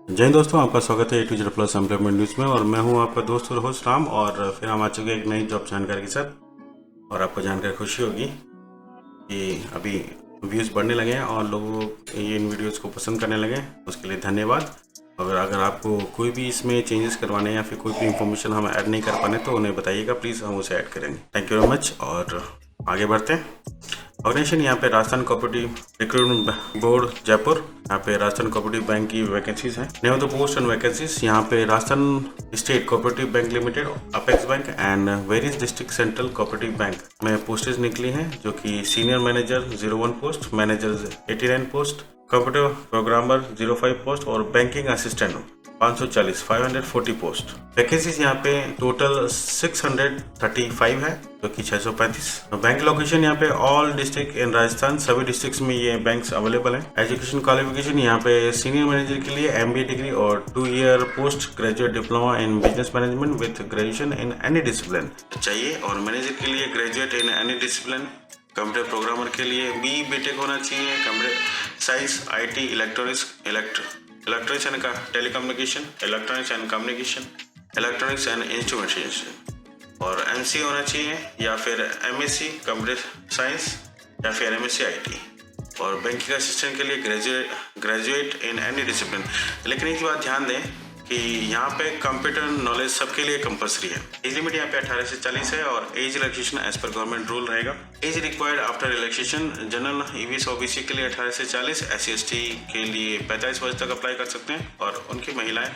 जय हिंद दोस्तों, आपका स्वागत है A to Z plus employment news में। और मैं हूं आपका दोस्त और होस्ट राम। और फिर हम आ चुके हैं एक नई जॉब जानकारी के साथ। और आपको जानकर खुशी होगी कि अभी व्यूज़ बढ़ने लगे हैं और लोग ये इन वीडियोस को पसंद करने लगे हैं। उसके लिए धन्यवाद। और अगर आपको कोई भी इसमें चेंजेस करवाने या फिर कोई भी इंफॉर्मेशन हम ऐड नहीं कर पाने तो उन्हें बताइएगा, प्लीज़, हम उसे ऐड करेंगे। Thank you very much. और आगे बढ़ते हैं। ऑर्गेनाइजेशन यहाँ पे Rajasthan cooperative recruitment board Jaipur. यहाँ पे राजस्थान कोऑपरेटिव बैंक की वैकेंसीज हैं। Name of the post and vacancies यहाँ पे Rajasthan state cooperative bank limited, apex bank and various district central cooperative bank में पोस्टेज निकली हैं, जो कि senior manager 01 post, manager 89 post, computer programmer 05 post और बैंकिंग असिस्टेंट 540 पोस्ट। वैकेंसीज यहाँ पे टोटल 635 है, जो कि 635। बैंक लोकेशन यहाँ पे ऑल डिस्ट्रिक्ट इन राजस्थान, सभी डिस्ट्रिक्ट्स में ये बैंक्स अवेलेबल हैं। एजुकेशन क्वालिफिकेशन यहाँ पे सीनियर मैनेजर के लिए MBA डिग्री और 2 year post graduate diploma in business management with graduation in any discipline चाहिए। और मैनेजर के लिए graduate in any discipline. Computer programmer के लिए BTech होना चाहिए। Computer science, IT, electronics and telecommunication, electronics and communication, electronics and instrumentation. और MCA होना चाहिए या फिर MSc कंप्यूटर साइंस या फिर MSc IT। और बैंकिंग असिस्टेंट के लिए ग्रेजुएट इन एनी डिसिप्लिन। लेकिन एक बात ध्यान दें कि यहाँ पे कंप्यूटर नॉलेज सबके लिए कंपलसरी है। एज लिमिट यहाँ पे 18 से 40 है और एज रिलैक्सेशन एज पर गवर्नमेंट रूल रहेगा। Age required after relaxation, general, EBS, OBC के लिए 18 से 40, SC/ST के लिए 45 वर्ष तक अप्लाई कर सकते हैं और उनकी महिलाएं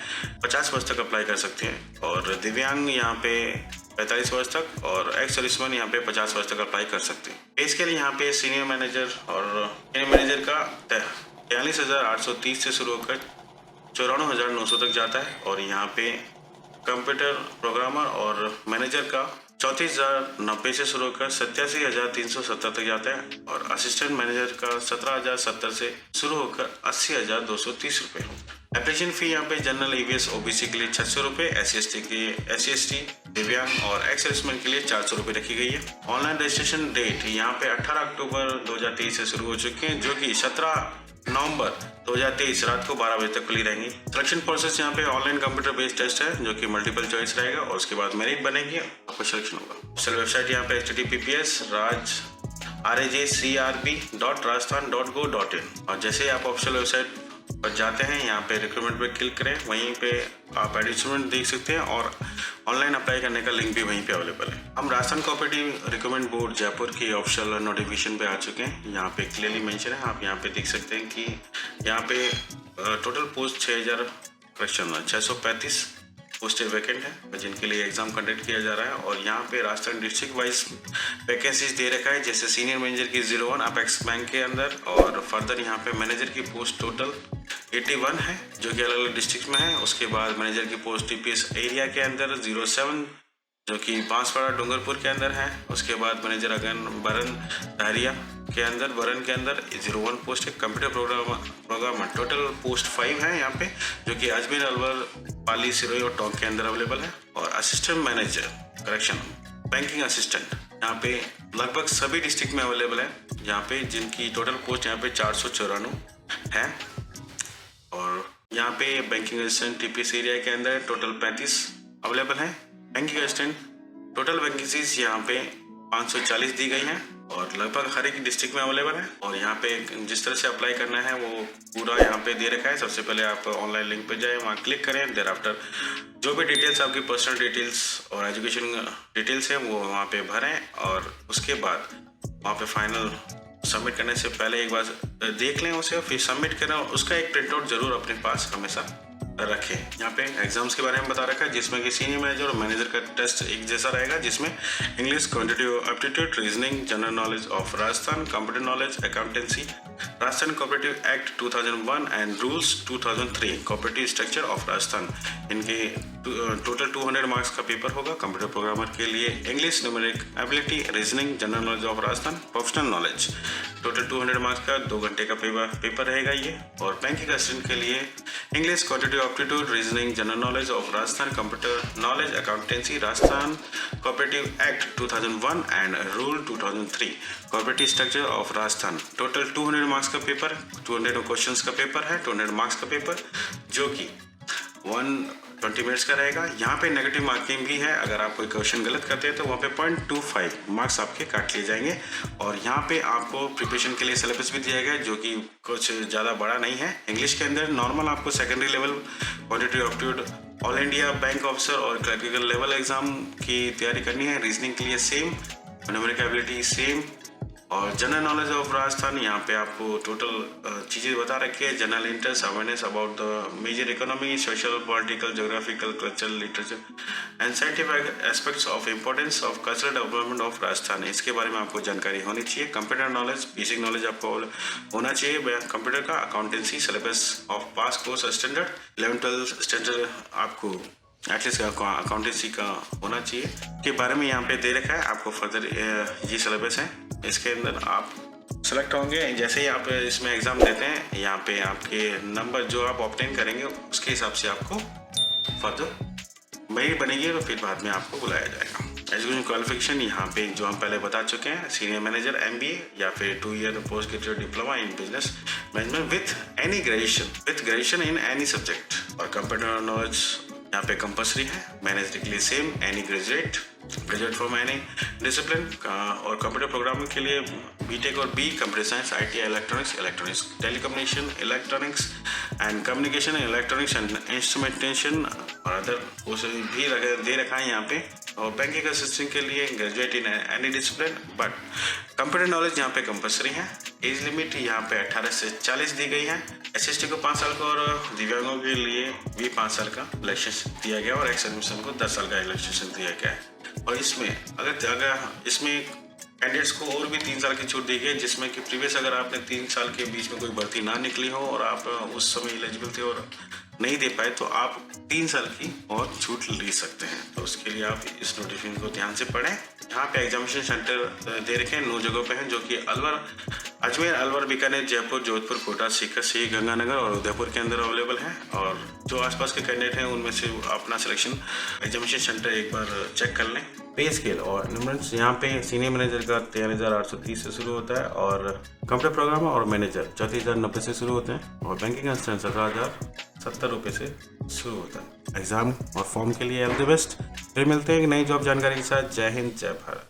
50 वर्ष तक अप्लाई कर सकती हैं। और दिव्यांग यहाँ पे 45 वर्ष तक और एक्स सर्विसमैन यहाँ पे 50 वर्ष तक अप्लाई कर सकते हैं। पे स्केल यहाँ पे सीनियर मैनेजर और सीनियर मैनेजर का 43,830 से शुरू होकर 94,900 तक जाता है। और यहाँ पे कंप्यूटर प्रोग्रामर और मैनेजर का 34,090 से शुरू होकर 87,370 तक जाता है। और असिस्टेंट मैनेजर का 17,070 से शुरू होकर 80,230 रुपये। एप्लीकेशन फी यहाँ पे जनरल, EBS, OBC के लिए 600 रुपये, SC/ST, दिव्यांग और एक्स सर्विसमैन के लिए 400 रुपये रखी गई है। ऑनलाइन रजिस्ट्रेशन डेट यहाँ पे 18 अक्टूबर 2023 से शुरू हो चुके हैं, जो कि 17 नवंबर 2023 रात को 12 बजे तक खुली रहेंगी। सिलेक्शन प्रोसेस यहाँ पे ऑनलाइन कंप्यूटर बेस्ड टेस्ट है, जो कि मल्टीपल चॉइस रहेगा और उसके बाद मेरिट बनेगी, आपको सिलेक्शन होगा। ऑफिशियल वेबसाइट यहाँ पे https rajcrb.rajasthan.go.in। और जैसे आप ऑफिशियल वेबसाइट पर जाते हैं, यहाँ पे रिक्रूटमेंट पे क्लिक करें, वहीं पे आप एडवर्टाइजमेंट देख सकते हैं और ऑनलाइन अप्लाई करने का लिंक भी वहीं पे अवेलेबल है। हम Rajasthan cooperative recruitment board Jaipur की ऑफिशियल नोटिफिकेशन पे आ चुके हैं। यहाँ पे क्लियरली मेंशन है, आप यहाँ पे देख सकते हैं कि यहाँ पे टोटल पोस्ट 635 पोस्टें वैकेंट है, जिनके लिए एग्जाम कंडक्ट किया जा रहा है। और यहाँ पे राजस्थान डिस्ट्रिक्ट वाइज वैकेंसीज दे रखा है, जैसे सीनियर मैनेजर की 01 अपेक्स बैंक के अंदर। और फर्दर यहाँ पे मैनेजर की पोस्ट टोटल 81 है, जो कि अलग अलग डिस्ट्रिक्ट में है। उसके बाद मैनेजर की पोस्ट TPS एरिया के अंदर 07, जो कि बांसवाड़ा डूंगरपुर के अंदर है। उसके बाद मैनेजर अगन बरन धारिया के अंदर 01 पोस्ट है। कंप्यूटर प्रोग्रामर टोटल पोस्ट 5 है यहाँ पे, जो कि अजमेर, अलवर, पाली, सिरोही और टोंक के अंदर अवेलेबल है। और assistant manager correction banking assistant यहाँ पे लगभग सभी डिस्ट्रिक्ट में अवेलेबल है, यहाँ पे जिनकी टोटल पोस्ट यहाँ पे 494 है। और यहाँ पे बैंकिंग असिस्टेंट TPS एरिया के अंदर टोटल 35 अवेलेबल है। बैंकिंग असिस्टेंट टोटल वैकेंसीज यहाँ पे 540 दी गई हैं और लगभग हर एक डिस्ट्रिक्ट में अवेलेबल है। और यहाँ पे जिस तरह से अप्लाई करना है वो पूरा यहाँ पे दे रखा है। सबसे पहले आप ऑनलाइन लिंक पे जाएं, वहाँ क्लिक करें, देर आफ्टर जो भी डिटेल्स आपकी पर्सनल डिटेल्स और एजुकेशन डिटेल्स है वो वहाँ पे भरें। और उसके बाद वहाँ पे फाइनल सबमिट करने से पहले एक बार देख लें उसे, फिर सबमिट करें। उसका एक प्रिंट आउट जरूर अपने पास हमेशा रखें। यहाँ पे एग्जाम्स के बारे में बता रखा है, जिसमें कि सीनियर मैनेजर और मैनेजर का टेस्ट एक जैसा रहेगा, जिसमें English, quantitative aptitude, reasoning, general knowledge of Rajasthan, computer knowledge, accountancy, Rajasthan cooperative act 2001 and rules 2003, cooperative structure of Rajasthan. इनके टोटल 200 मार्क्स का पेपर होगा। कंप्यूटर प्रोग्रामर के लिए English, numeric ability, reasoning, general knowledge of Rajasthan, professional knowledge, total 200 marks का 2 घंटे का paper रहेगा ये। और बैंकिंग असिस्टेंट के लिए English, quantitative aptitude, reasoning, general knowledge of Rajasthan, computer knowledge, accountancy, Rajasthan cooperative act 2001 and rule 2003, cooperative structure of Rajasthan. Total 200 marks marks का paper, 200 questions का पेपर है, 200 मार्क्स का पेपर, जो कि 120 मिनट्स का रहेगा। यहाँ पे नेगेटिव मार्किंग भी है, अगर आप कोई क्वेश्चन गलत करते हैं तो वहाँ पे 0.25 मार्क्स आपके काट लिए जाएंगे। और यहाँ पे आपको प्रिपरेशन के लिए सिलेबस भी दिया गया है, जो कि कुछ ज़्यादा बड़ा नहीं है। इंग्लिश के अंदर नॉर्मल आपको secondary level quantity aptitude, all India bank officer और क्लर्किकल लेवल एग्जाम की तैयारी करनी है। रीजनिंग के लिए सेम, न्यूमेरिकल एबिलिटी सेम, और जनरल नॉलेज ऑफ राजस्थान यहाँ पे आपको टोटल चीज़ें बता रखी है। General interest, awareness about the major economy, social, political, geographical, cultural, literature and scientific aspects of importance of cultural development of Rajasthan, इसके बारे में आपको जानकारी होनी चाहिए। कंप्यूटर नॉलेज, बेसिक नॉलेज आपको होना चाहिए कंप्यूटर का। Accountancy syllabus of pass course standard 11-12 standard आपको एटलीस्ट अकाउंटेंसी का होना चाहिए, के बारे में यहाँ पे दे रखा है। आपको फर्दर ये सिलेबस है, इसके अंदर आप सेलेक्ट होंगे। जैसे ही आप इसमें एग्ज़ाम देते हैं, यहाँ पे आपके नंबर जो आप ऑब्टेन करेंगे उसके हिसाब से आपको फर्दर मेरिट बनेगी, तो फिर बाद में आपको बुलाया जाएगा। एजुकेशन क्वालिफिकेशन यहाँ पे जो हम पहले बता चुके हैं, सीनियर मैनेजर MBA या फिर 2 year post graduate diploma in business management with any graduation in any subject. और कंप्यूटर नॉलेज यहाँ पे कंपल्सरी है। मैनेजर के लिए same, any graduate from any discipline. और कंप्यूटर प्रोग्रामिंग के लिए BTech और B, computer science, IT, electronics, telecommunication, electronics and communication, electronics and instrumentation और अदर कोर्स भी दे रखा है यहाँ पे। और बैंकिंग असिस्टेंट के लिए graduate in any discipline, but computer knowledge यहाँ पे कंपल्सरी है। एज लिमिट यहाँ पे 18 से 40 दी गई है। SST को 5 साल का और दिव्यांगों के लिए भी 5 साल का रिलैक्सेशन दिया गया, और एक्स सर्विसमैन को 10 साल का रिलैक्सेशन दिया गया है। और इसमें अगर इसमें कैंडिडेट्स को और भी 3 साल की छूट दी गई, जिसमें कि प्रीवियस अगर आपने 3 साल के बीच में कोई भर्ती ना निकली हो और आप उस समय एलिजिबल थे और नहीं दे पाए, तो आप 3 साल की और छूट ले सकते हैं। तो उसके लिए आप इस नोटिफिकेशन को ध्यान से पढ़ें। यहाँ पे एग्जामिनेशन सेंटर दे रखे हैं 9 जगहों पे हैं, जो कि अजमेर, अलवर, बीकानेर, जयपुर, जोधपुर, कोटा, सीकर, गंगानगर और उदयपुर के अंदर अवेलेबल है। और जो आसपास के कैंडिडेट हैं उनमें से अपना सिलेक्शन एग्जामिनेशन सेंटर एक बार चेक कर लें। पे स्केल और न्यूमरेंस यहाँ पे सीनियर मैनेजर का 13,830 से शुरू होता है, और कंप्यूटर प्रोग्रामर और मैनेजर 34,090 से शुरू होते हैं, और बैंकिंग असिस्टेंट 17,070 रुपये से शुरू होता है। एग्जाम और फॉर्म के लिए ऑल द बेस्ट। फिर मिलते हैं एक नई जॉब जानकारी के साथ। जय हिंद, जय भारत।